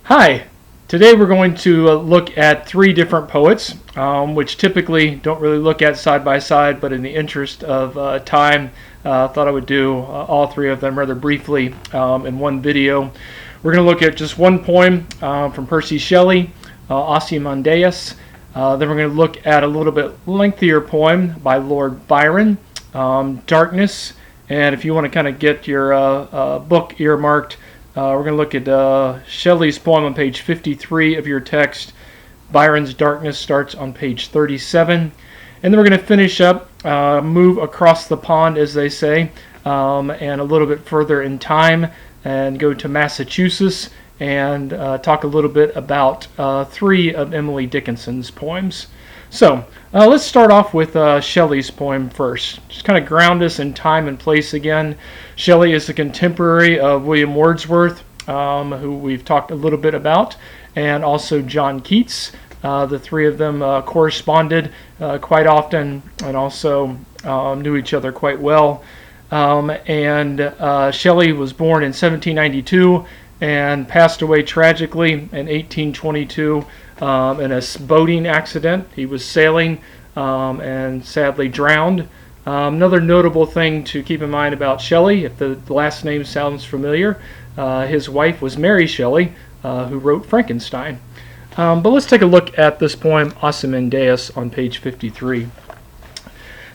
Hi, today we're going to look at three different poets, which typically don't really look at side by side, but in the interest of time, thought I would do all three of them rather briefly in one video. We're going to look at just one poem from Percy Shelley, Ozymandias. Then we're going to look at a little bit lengthier poem by Lord Byron, Darkness. And if you want to kind of get your book earmarked, we're going to look at Shelley's poem on page 53 of your text. Byron's Darkness starts on page 37. And then we're going to finish up, move across the pond, as they say, and a little bit further in time, and go to Massachusetts and talk a little bit about three of Emily Dickinson's poems. So let's start off with Shelley's poem first. Just kind of ground us in time and place again. Shelley is a contemporary of William Wordsworth, who we've talked a little bit about, and also John Keats. The three of them corresponded quite often and also knew each other quite well. Shelley was born in 1792 and passed away tragically in 1822 in a boating accident. He was sailing and sadly drowned. Another notable thing to keep in mind about Shelley, if the last name sounds familiar, his wife was Mary Shelley, who wrote Frankenstein. But let's take a look at this poem, Ozymandias, on page 53.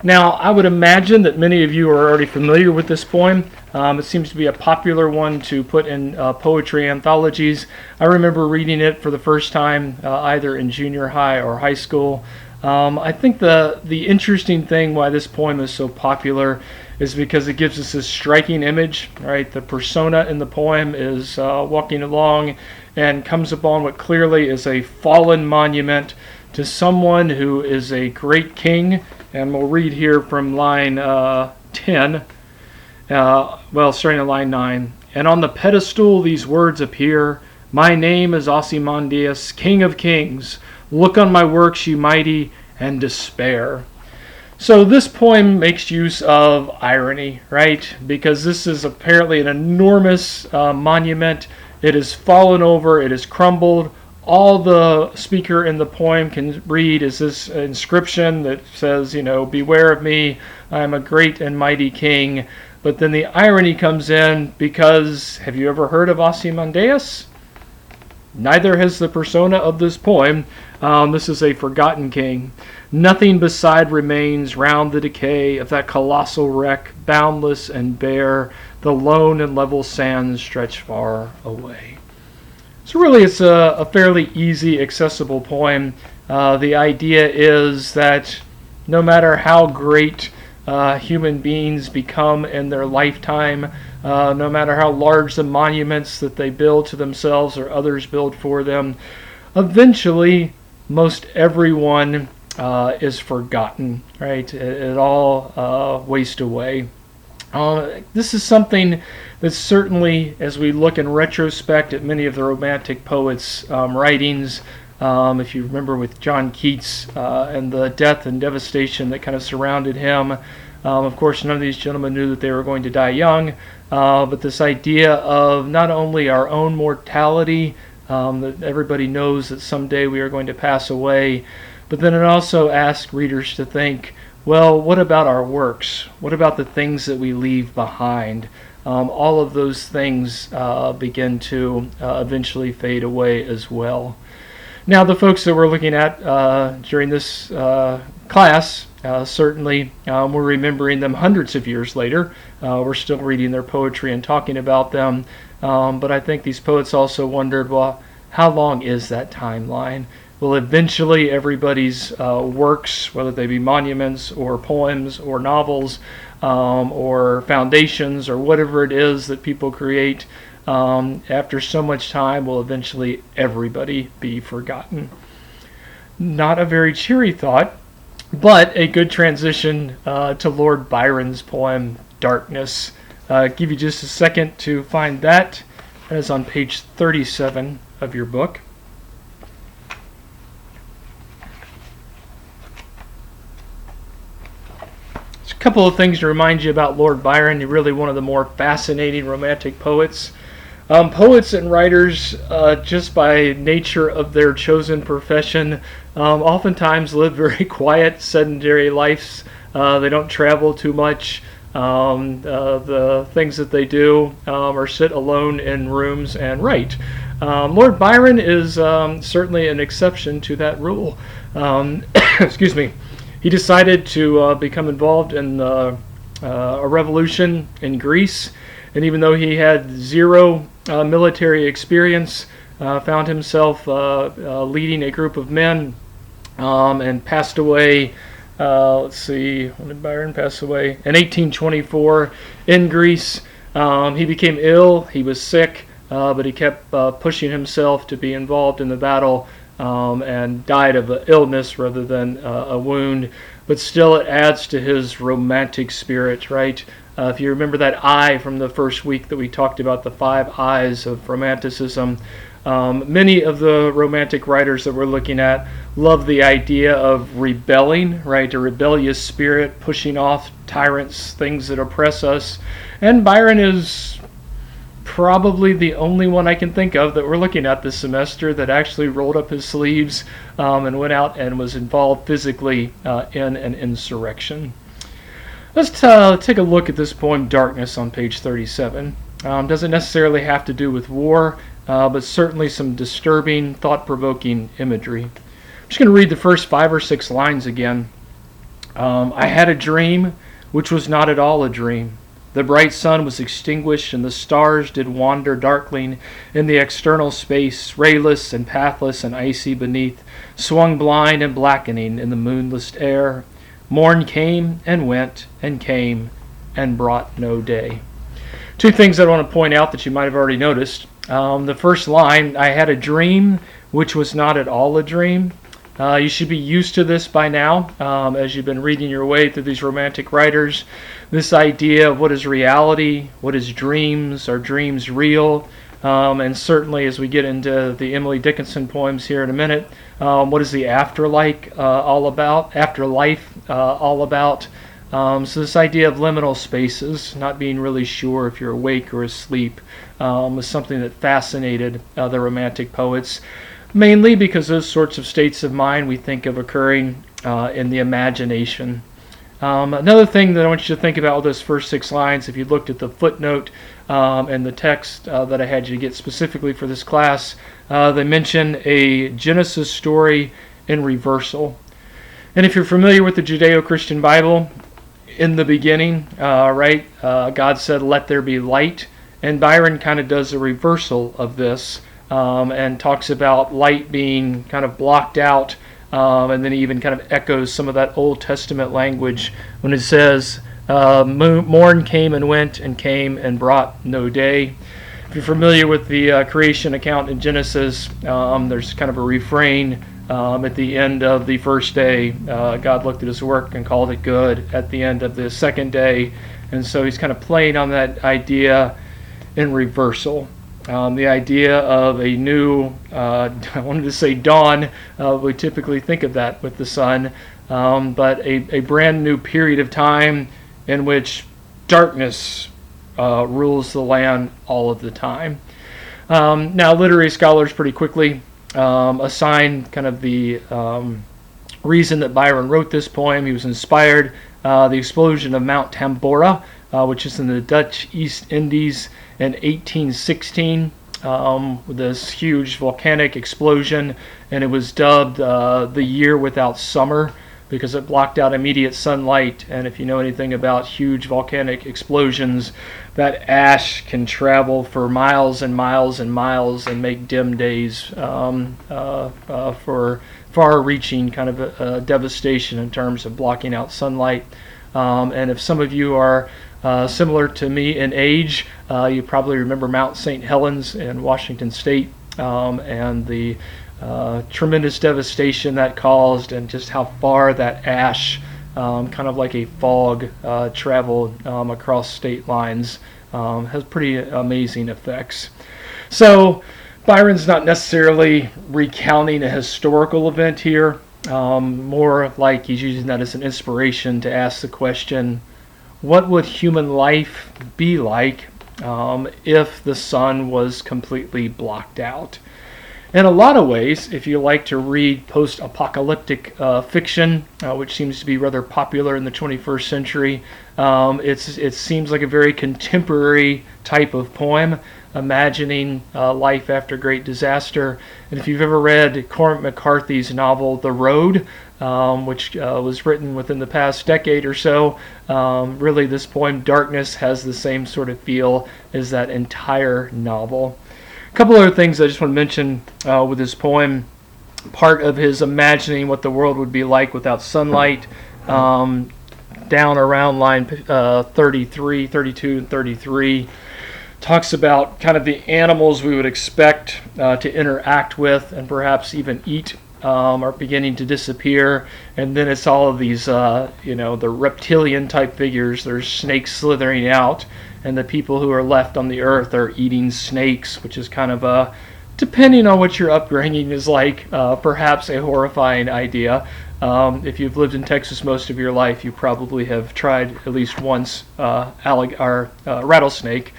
Now, I would imagine that many of you are already familiar with this poem. It seems to be a popular one to put in poetry anthologies. I remember reading it for the first time either in junior high or high school. I think the interesting thing why this poem is so popular is because it gives us this striking image, right? The persona in the poem is walking along and comes upon what clearly is a fallen monument to someone who is a great king. And we'll read here from line 10, starting at line 9. And on the pedestal these words appear, my name is Ozymandias, King of Kings. Look on my works, ye mighty, and despair. So this poem makes use of irony, right? Because this is apparently an enormous monument. It has fallen over, it has crumbled. All the speaker in the poem can read is this inscription that says, beware of me, I am a great and mighty king. But then the irony comes in because, have you ever heard of Ozymandias? Neither has the persona of this poem. This is a forgotten king. Nothing beside remains round the decay of that colossal wreck, boundless and bare, the lone and level sands stretch far away. So really it's a fairly easy, accessible poem. The idea is that no matter how great human beings become in their lifetime, no matter how large the monuments that they build to themselves or others build for them, eventually most everyone is forgotten, right? It all wastes away. This is something that certainly, as we look in retrospect at many of the Romantic poets' writings, if you remember with John Keats and the death and devastation that kind of surrounded him, of course none of these gentlemen knew that they were going to die young, but this idea of not only our own mortality, that everybody knows that someday we are going to pass away, but then it also asks readers to think, well, what about our works? What about the things that we leave behind? All of those things begin to eventually fade away as well. Now, the folks that we're looking at during this class, certainly we're remembering them hundreds of years later. We're still reading their poetry and talking about them. But I think these poets also wondered, well, how long is that timeline? Will eventually everybody's works, whether they be monuments or poems or novels or foundations or whatever it is that people create, after so much time, will eventually everybody be forgotten? Not a very cheery thought, but a good transition to Lord Byron's poem, Darkness. Give you just a second to find that. That is on page 37 of your book. A couple of things to remind you about Lord Byron. He's really one of the more fascinating Romantic poets. Poets and writers, just by nature of their chosen profession, oftentimes live very quiet, sedentary lives. They don't travel too much. The things that they do are sit alone in rooms and write. Lord Byron is certainly an exception to that rule. Excuse me. He decided to become involved in a revolution in Greece, and even though he had zero military experience, found himself leading a group of men and passed away. Let's see, when did Byron pass away? In 1824 in Greece. He became ill, he was sick, but he kept pushing himself to be involved in the battle and died of an illness rather than a wound. But still, it adds to his romantic spirit, right? If you remember that eye from the first week that we talked about, the 5 eyes of romanticism, many of the romantic writers that we're looking at love the idea of rebelling, right? A rebellious spirit, pushing off tyrants, things that oppress us. And Byron is probably the only one I can think of that we're looking at this semester that actually rolled up his sleeves and went out and was involved physically in an insurrection. Let's take a look at this poem, Darkness, on page 37. Doesn't necessarily have to do with war, but certainly some disturbing, thought-provoking imagery. I'm just going to read the first 5 or 6 lines again. I had a dream, which was not at all a dream. The bright sun was extinguished, and the stars did wander darkling in the external space, rayless and pathless and icy beneath, swung blind and blackening in the moonless air. Morn came and went and came and brought no day. 2 things I want to point out that you might have already noticed. The first line, I had a dream, which was not at all a dream. You should be used to this by now as you've been reading your way through these romantic writers. This idea of what is reality, what is dreams, are dreams real? And certainly as we get into the Emily Dickinson poems here in a minute, what is the afterlife all about? So this idea of liminal spaces, not being really sure if you're awake or asleep, was something that fascinated the Romantic poets, mainly because those sorts of states of mind we think of occurring in the imagination. Another thing that I want you to think about with those first 6 lines, if you looked at the footnote and the text that I had you get specifically for this class, they mention a Genesis story in reversal. And if you're familiar with the Judeo-Christian Bible, in the beginning, God said, let there be light. And Byron kind of does a reversal of this and talks about light being kind of blocked out. And then he even kind of echoes some of that Old Testament language when it says, morn came and brought no day. If you're familiar with the creation account in Genesis, there's kind of a refrain at the end of the first day. God looked at his work and called it good at the end of the second day. And so he's kind of playing on that idea in reversal. The idea of a new, I wanted to say dawn, we typically think of that with the sun, but a brand new period of time in which darkness rules the land all of the time. Now, literary scholars pretty quickly assign kind of the reason that Byron wrote this poem. He was inspired the explosion of Mount Tambora, which is in the Dutch East Indies in 1816, with this huge volcanic explosion, and it was dubbed the year without summer because it blocked out immediate sunlight. And if you know anything about huge volcanic explosions, that ash can travel for miles and miles and miles and make dim days for far-reaching kind of devastation in terms of blocking out sunlight. And if some of you are similar to me in age, you probably remember Mount St. Helens in Washington State and the tremendous devastation that caused, and just how far that ash, kind of like a fog, traveled across state lines. Has pretty amazing effects. So Byron's not necessarily recounting a historical event here, more like he's using that as an inspiration to ask the question, what would human life be like if the sun was completely blocked out. In a lot of ways, if you like to read post-apocalyptic fiction, which seems to be rather popular in the 21st century, it seems like a very contemporary type of poem, imagining life after great disaster. And if you've ever read Cormac McCarthy's novel The Road, which was written within the past decade or so, really this poem, Darkness, has the same sort of feel as that entire novel. A couple other things I just want to mention with this poem. Part of his imagining what the world would be like without sunlight, down around line 33, 32, and 33, talks about kind of the animals we would expect to interact with and perhaps even eat are beginning to disappear. And then it's all of these, the reptilian type figures. There's snakes slithering out, and the people who are left on the earth are eating snakes, which is kind of depending on what your upbringing is like, perhaps a horrifying idea. If you've lived in Texas most of your life, you probably have tried at least once rattlesnake.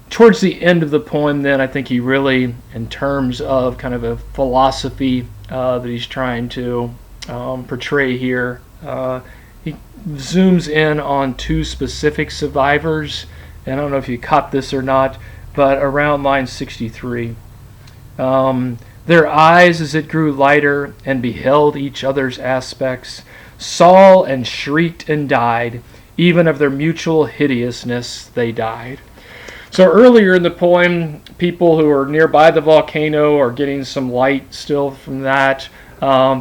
Towards the end of the poem, then, I think he really, in terms of kind of a philosophy that he's trying to portray here, he zooms in on two specific survivors. And I don't know if you caught this or not, but around line 63. Their eyes, as it grew lighter and beheld each other's aspects, saw and shrieked and died. Even of their mutual hideousness they died. So earlier in the poem, people who are nearby the volcano are getting some light still from that.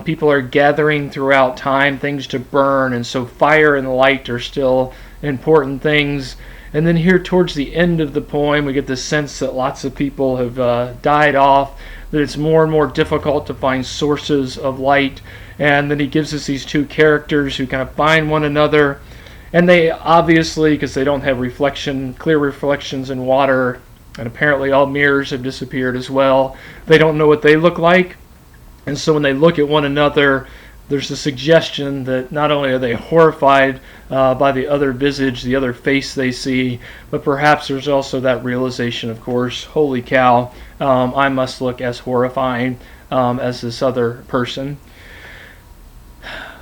People are gathering throughout time things to burn, and so fire and light are still important things. And then here towards the end of the poem, we get the sense that lots of people have died off, that it's more and more difficult to find sources of light. And then he gives us these two characters who kind of find one another. And they obviously, because they don't have clear reflections in water, and apparently all mirrors have disappeared as well, they don't know what they look like. And so when they look at one another, there's a suggestion that not only are they horrified by the other visage, the other face they see, but perhaps there's also that realization, of course, holy cow, I must look as horrifying as this other person.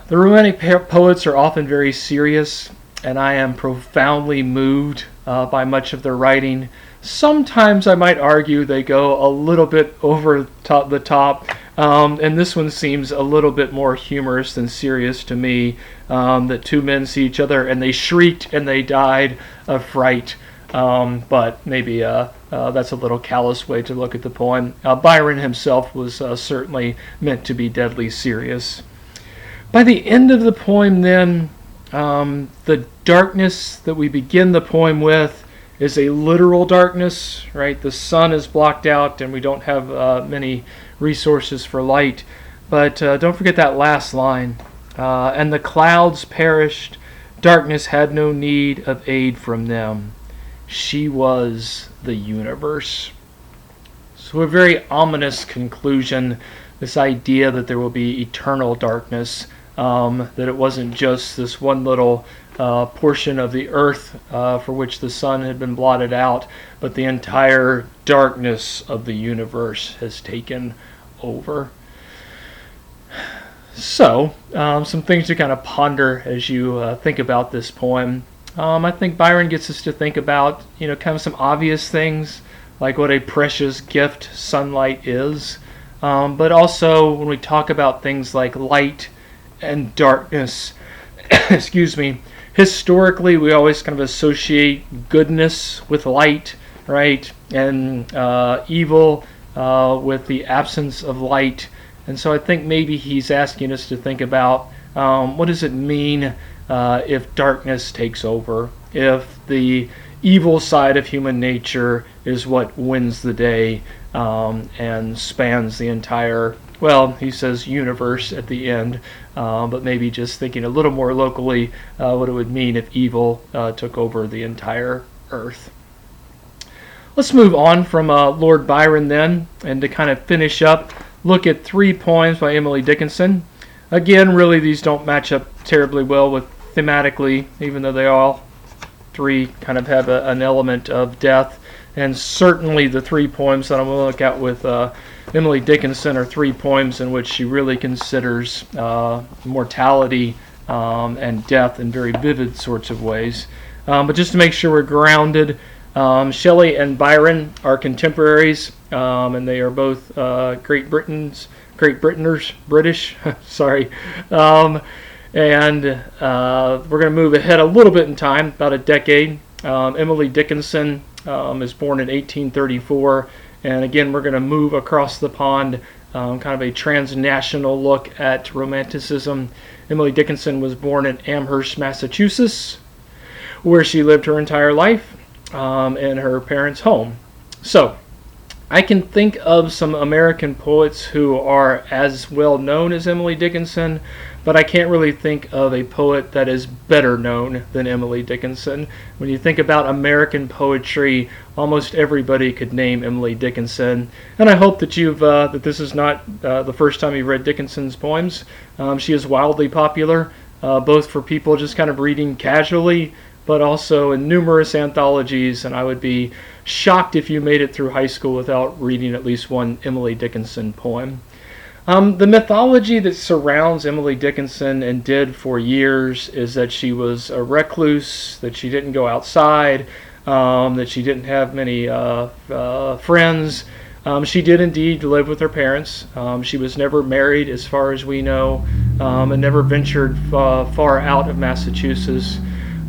The Romantic poets are often very serious, and I am profoundly moved by much of their writing. Sometimes I might argue they go a little bit over the top, and this one seems a little bit more humorous than serious to me, that two men see each other and they shrieked and they died of fright. But maybe that's a little callous way to look at the poem. Byron himself was certainly meant to be deadly serious. By the end of the poem, then, the darkness that we begin the poem with is a literal darkness, right? The sun is blocked out and we don't have many resources for light. But don't forget that last line. And the clouds perished, darkness had no need of aid from them. She was the universe. So a very ominous conclusion, this idea that there will be eternal darkness, that it wasn't just this one little portion of the earth for which the sun had been blotted out, but the entire darkness of the universe has taken over. So, some things to kind of ponder as you think about this poem. I think Byron gets us to think about, kind of some obvious things, like what a precious gift sunlight is, but also when we talk about things like light and darkness, excuse me, historically we always kind of associate goodness with light, right, and evil with the absence of light. And so I think maybe he's asking us to think about what does it mean if darkness takes over, if the evil side of human nature is what wins the day and spans the entire, well, he says universe at the end, but maybe just thinking a little more locally what it would mean if evil took over the entire earth. Let's move on from Lord Byron then, and to kind of finish up, look at 3 poems by Emily Dickinson. Again, really these don't match up terribly well with thematically, even though they all 3 kind of have an element of death. And certainly the 3 poems that I'm going to look at with Emily Dickinson are 3 poems in which she really considers mortality and death in very vivid sorts of ways. But just to make sure we're grounded, Shelley and Byron are contemporaries, and they are both Great Britishers, British, sorry. And we're going to move ahead a little bit in time, about a decade. Emily Dickinson is born in 1834, and again we're going to move across the pond, kind of a transnational look at Romanticism. Emily Dickinson was born in Amherst, Massachusetts, where she lived her entire life in her parents' home. So I can think of some American poets who are as well known as Emily Dickinson, but I can't really think of a poet that is better known than Emily Dickinson. When you think about American poetry, almost everybody could name Emily Dickinson. And I hope that that this is not the first time you've read Dickinson's poems. She is wildly popular, both for people just kind of reading casually, but also in numerous anthologies, and I would be shocked if you made it through high school without reading at least one Emily Dickinson poem. The mythology that surrounds Emily Dickinson and did for years is that she was a recluse, that she didn't go outside, that she didn't have many friends. She did indeed live with her parents. She was never married as far as we know, and never ventured far out of Massachusetts.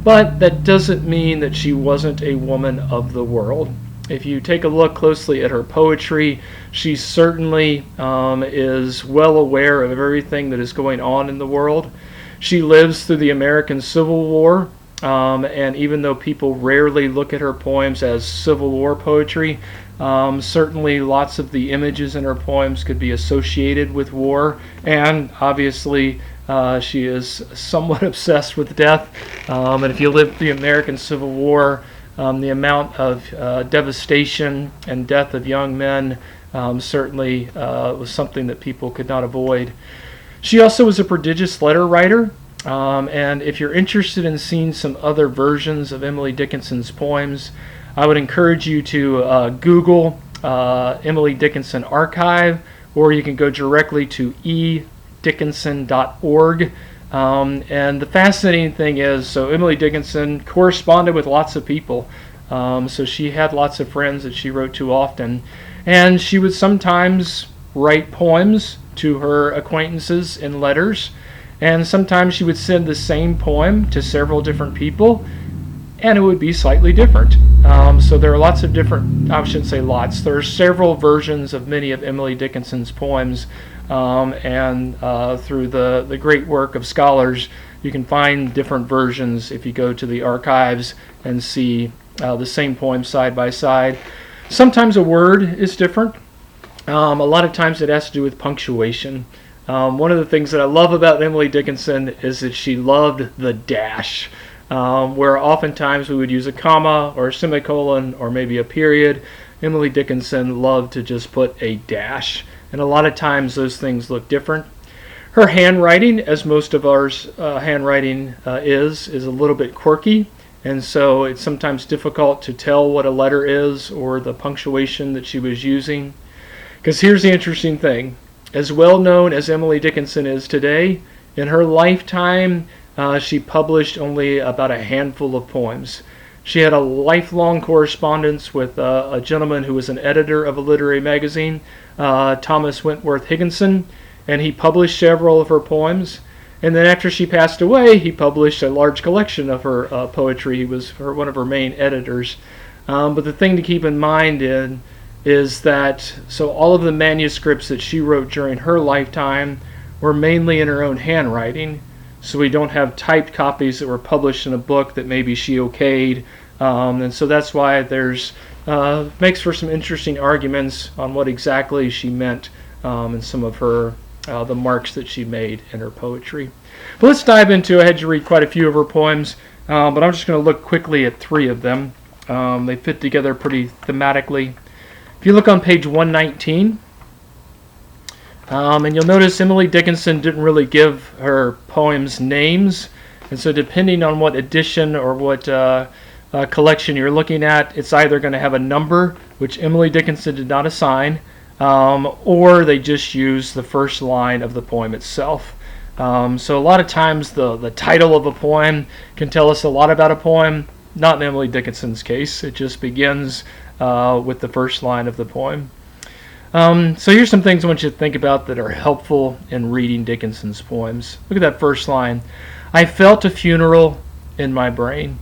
But that doesn't mean that she wasn't a woman of the world. If you take a look closely at her poetry, she certainly is well aware of everything that is going on in the world. She lives through the American Civil War, and even though people rarely look at her poems as Civil War poetry, certainly lots of the images in her poems could be associated with war, and obviously she is somewhat obsessed with death. And if you lived the American Civil War, the amount of devastation and death of young men certainly was something that people could not avoid. She also was a prodigious letter writer, and if you're interested in seeing some other versions of Emily Dickinson's poems, I would encourage you to Google Emily Dickinson Archive, or you can go directly to edickinson.org. And the fascinating thing is, so Emily Dickinson corresponded with lots of people. So she had lots of friends that she wrote to often. And she would sometimes write poems to her acquaintances in letters. And sometimes she would send the same poem to several different people, and it would be slightly different. So there are lots of different, I shouldn't say lots, there are several versions of many of Emily Dickinson's poems. And through the great work of scholars, you can find different versions if you go to the archives and see the same poem side by side. Sometimes a word is different. A lot of times it has to do with punctuation. One of the things that I love about Emily Dickinson is that she loved the dash, where oftentimes we would use a comma or a semicolon or maybe a period. Emily Dickinson loved to just put a dash. And a lot of times those things look different. Her handwriting, as most of ours handwriting is a little bit quirky. And so it's sometimes difficult to tell what a letter is or the punctuation that she was using. Because here's the interesting thing. As well known as Emily Dickinson is today, in her lifetime she published only about a handful of poems. She had a lifelong correspondence with a gentleman who was an editor of a literary magazine, Thomas Wentworth Higginson, and he published several of her poems. And then after she passed away, he published a large collection of her poetry. He was one of her main editors. But the thing to keep in mind is that so all of the manuscripts that she wrote during her lifetime were mainly in her own handwriting. So we don't have typed copies that were published in a book that maybe she okayed. And so that's why there's makes for some interesting arguments on what exactly she meant in some of her the marks that she made in her poetry. But let's dive into, I had to read quite a few of her poems, but I'm just going to look quickly at 3 of them. They fit together pretty thematically. If you look on page 119, and you'll notice Emily Dickinson didn't really give her poems names, and so depending on what edition or what collection you're looking at, it's either going to have a number, which Emily Dickinson did not assign, or they just use the first line of the poem itself. So a lot of times the title of a poem can tell us a lot about a poem. Not in Emily Dickinson's case. It just begins with the first line of the poem. So here's some things I want you to think about that are helpful in reading Dickinson's poems. Look at that first line. I felt a funeral in my brain.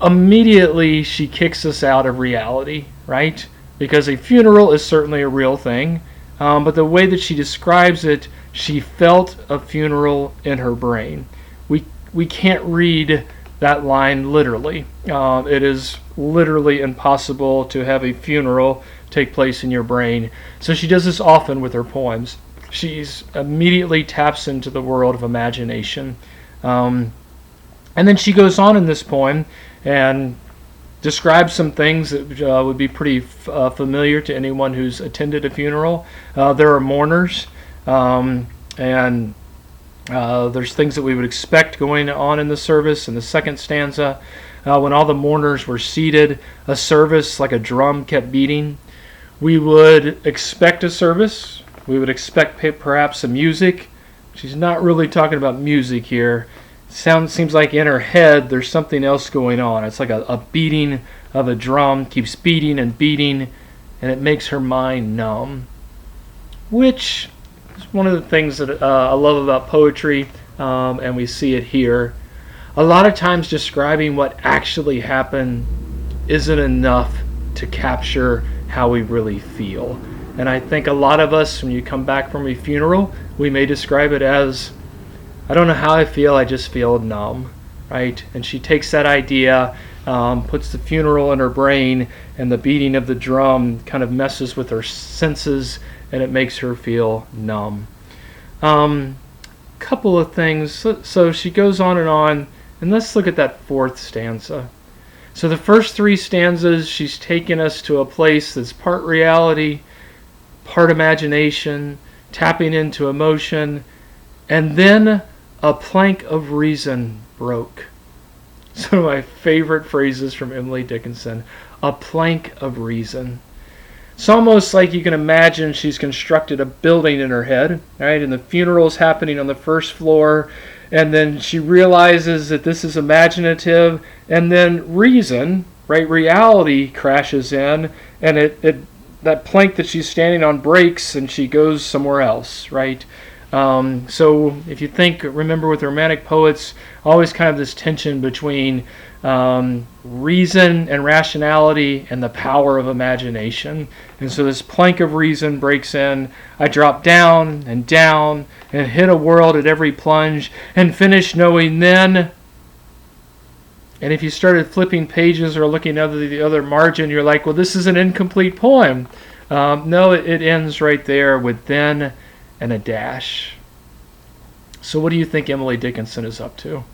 Immediately she kicks us out of reality, right? Because a funeral is certainly a real thing, but the way that she describes it, she felt a funeral in her brain. We can't read that line literally. It is literally impossible to have a funeral take place in your brain. So she does this often with her poems. She's immediately taps into the world of imagination. And then she goes on in this poem and describes some things that would be pretty familiar to anyone who's attended a funeral. There are mourners, and there's things that we would expect going on in the service. In the second stanza, when all the mourners were seated, a service like a drum kept beating. We would expect a service. We would expect perhaps some music. She's not really talking about music here. Seems like in her head there's something else going on. It's like a beating of a drum, keeps beating, and it makes her mind numb. Which is one of the things that I love about poetry, and we see it here. A lot of times describing what actually happened isn't enough to capture how we really feel. And I think a lot of us, when you come back from a funeral, we may describe it as, I don't know how I feel, I just feel numb, right? And she takes that idea, puts the funeral in her brain, and the beating of the drum kind of messes with her senses, and it makes her feel numb. Couple of things. So she goes on, and let's look at that fourth stanza. So the first three stanzas, she's taken us to a place that's part reality, part imagination, tapping into emotion, and then a plank of reason broke. It's one of my favorite phrases from Emily Dickinson. A plank of reason. It's almost like you can imagine she's constructed a building in her head, right? And the funeral's happening on the first floor, and then she realizes that this is imaginative, and then reason, right, reality crashes in, and that plank that she's standing on breaks, and she goes somewhere else, right? So if you remember with romantic poets, always kind of this tension between reason and rationality and the power of imagination. And so this plank of reason breaks in. I drop down and hit a world at every plunge and finish knowing then. And if you started flipping pages or looking at the other margin, you're like, well, this is an incomplete poem. No, it ends right there with then and a dash. So what do you think Emily Dickinson is up to?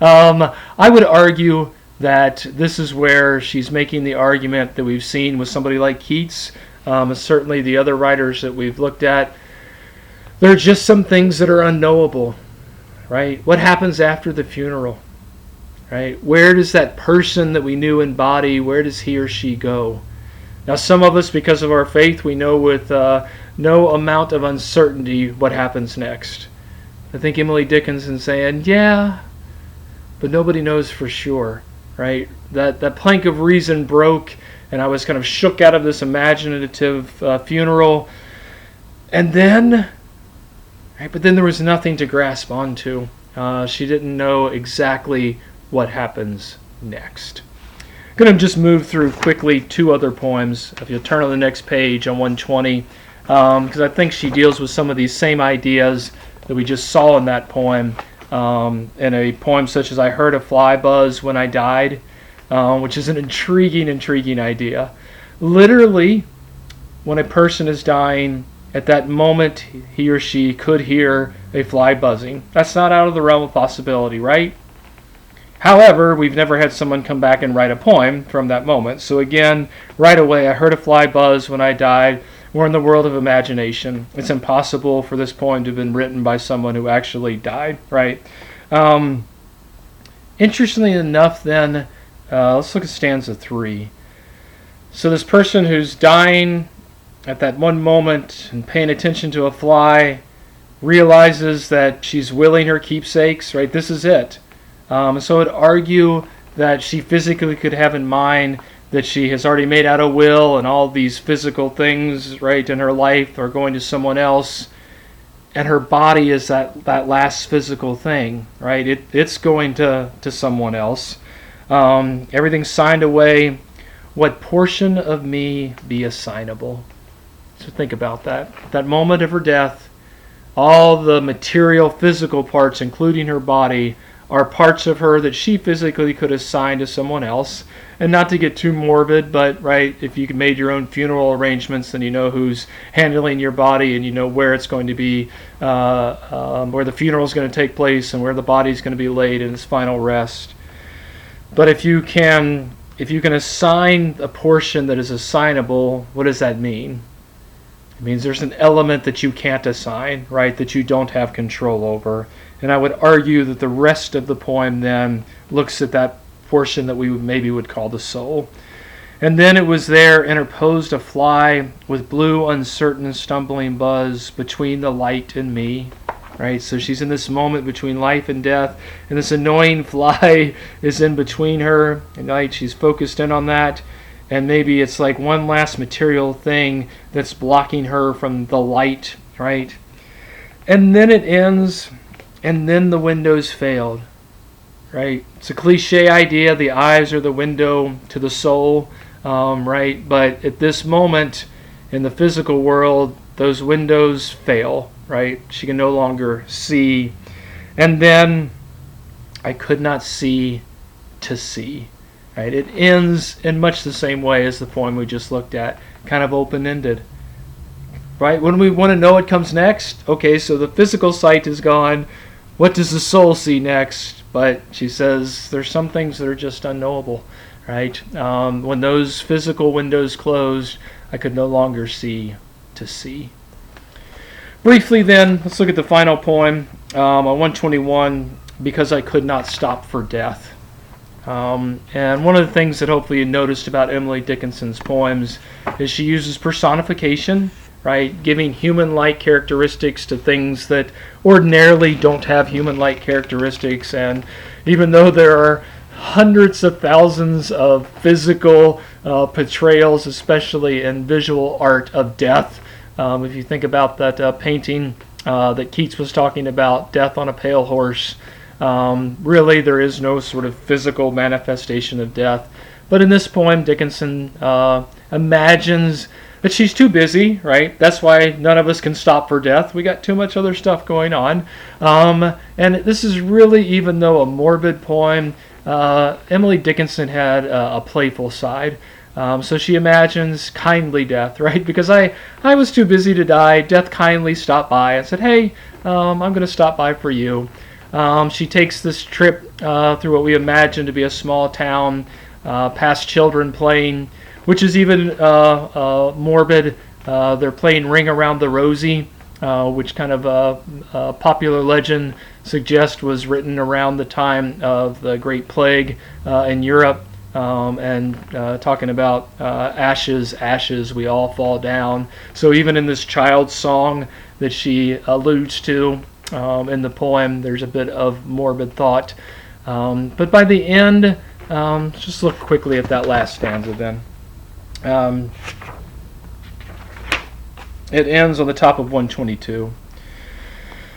I would argue that this is where she's making the argument that we've seen with somebody like Keats, and certainly the other writers that we've looked at. There are just some things that are unknowable, right? What happens after the funeral, right? Where does that person that we knew in body, where does he or she go? Now, some of us, because of our faith, we know with no amount of uncertainty what happens next. I think Emily Dickinson saying, yeah, but nobody knows for sure, right? That plank of reason broke, and I was kind of shook out of this imaginative funeral. And then, right, but then there was nothing to grasp onto. She didn't know exactly what happens next. I'm going to just move through quickly two other poems. If you'll turn on the next page on 120, because I think she deals with some of these same ideas that we just saw in that poem, in a poem such as I Heard a Fly Buzz When I Died, which is an intriguing idea. Literally, when a person is dying, at that moment he or she could hear a fly buzzing. That's not out of the realm of possibility, right? However, we've never had someone come back and write a poem from that moment. So again, right away, I heard a fly buzz when I died. We're in the world of imagination. It's impossible for this poem to have been written by someone who actually died, right? Interestingly enough, then, let's look at stanza 3. So this person who's dying at that one moment and paying attention to a fly realizes that she's willing her keepsakes, right? This is it. So I'd argue that she physically could have in mind that she has already made out a will and all these physical things, right, in her life are going to someone else, and her body is that last physical thing, right? It's going to someone else. Everything's signed away. What portion of me be assignable? So think about that. That moment of her death, all the material, physical parts, including her body, are parts of her that she physically could assign to someone else. And not to get too morbid, but right, if you made your own funeral arrangements, then you know who's handling your body, and you know where it's going to be, where the funeral is going to take place, and where the body is going to be laid in its final rest. But if you can assign a portion that is assignable, what does that mean? It means there's an element that you can't assign, right, that you don't have control over. And I would argue that the rest of the poem then looks at that portion that we maybe would call the soul. And then it was there interposed a fly with blue uncertain stumbling buzz between the light and me. Right, so she's in this moment between life and death, and this annoying fly is in between her and night. She's focused in on that, and maybe it's like one last material thing that's blocking her from the light, right? And then it ends, and then the windows failed, right? It's a cliche idea, the eyes are the window to the soul, right? But at this moment in the physical world, those windows fail, right? She can no longer see. And then I could not see to see, right? It ends in much the same way as the poem we just looked at, kind of open-ended, right? When we want to know what comes next, okay, so the physical sight is gone. What does the soul see next? But she says there's some things that are just unknowable, right? When those physical windows closed, I could no longer see to see. Briefly then, let's look at the final poem on 121, Because I Could Not Stop for Death. And one of the things that hopefully you noticed about Emily Dickinson's poems is she uses personification, right? Giving human-like characteristics to things that ordinarily don't have human-like characteristics. And even though there are hundreds of thousands of physical portrayals, especially in visual art of death, if you think about that painting that Keats was talking about, Death on a Pale Horse, really there is no sort of physical manifestation of death. But in this poem, Dickinson imagines that she's too busy, right? That's why none of us can stop for death. We got too much other stuff going on. And this is really, even though a morbid poem, Emily Dickinson had a playful side. So she imagines kindly death, right? Because I was too busy to die. Death kindly stopped by and said, hey, I'm going to stop by for you. She takes this trip through what we imagine to be a small town, past children playing, which is even morbid. They're playing Ring Around the Rosie, which kind of popular legend suggests was written around the time of the Great Plague in Europe. And talking about ashes, ashes, we all fall down. So even in this child's song that she alludes to in the poem, there's a bit of morbid thought. But by the end, just look quickly at that last stanza then. It ends on the top of 122.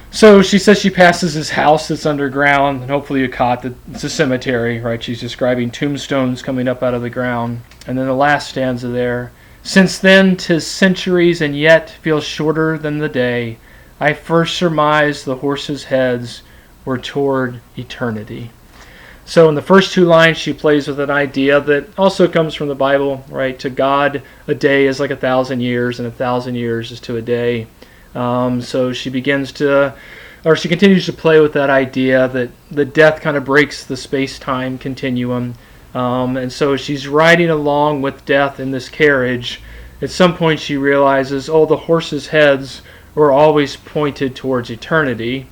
So she says she passes his house that's underground, and hopefully you caught that it's a cemetery, right? She's describing tombstones coming up out of the ground. And then the last stanza there. Since then 'tis centuries and yet feels shorter than the day. I first surmised the horses' heads were toward eternity. So in the first two lines, she plays with an idea that also comes from the Bible, right? To God, a day is like 1,000 years, and 1,000 years is to a day. So she continues to play with that idea that the death kind of breaks the space-time continuum. And so she's riding along with death in this carriage. At some point she realizes, oh, the horses' heads were always pointed towards eternity,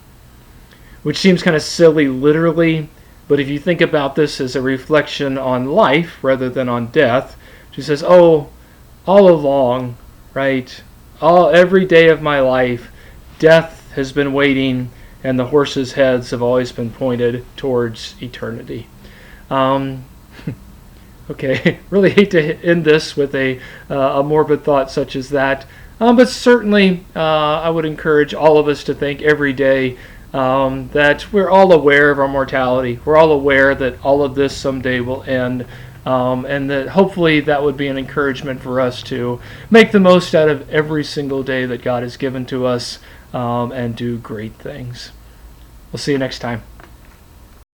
which seems kind of silly literally, But if you think about this as a reflection on life rather than on death, she says, oh, all along, right, every day of my life, death has been waiting, and the horses' heads have always been pointed towards eternity. Okay, really hate to end this with a morbid thought such as that, but certainly I would encourage all of us to think every day that we're all aware of our mortality. We're all aware that all of this someday will end, and that hopefully that would be an encouragement for us to make the most out of every single day that God has given to us and do great things. We'll see you next time.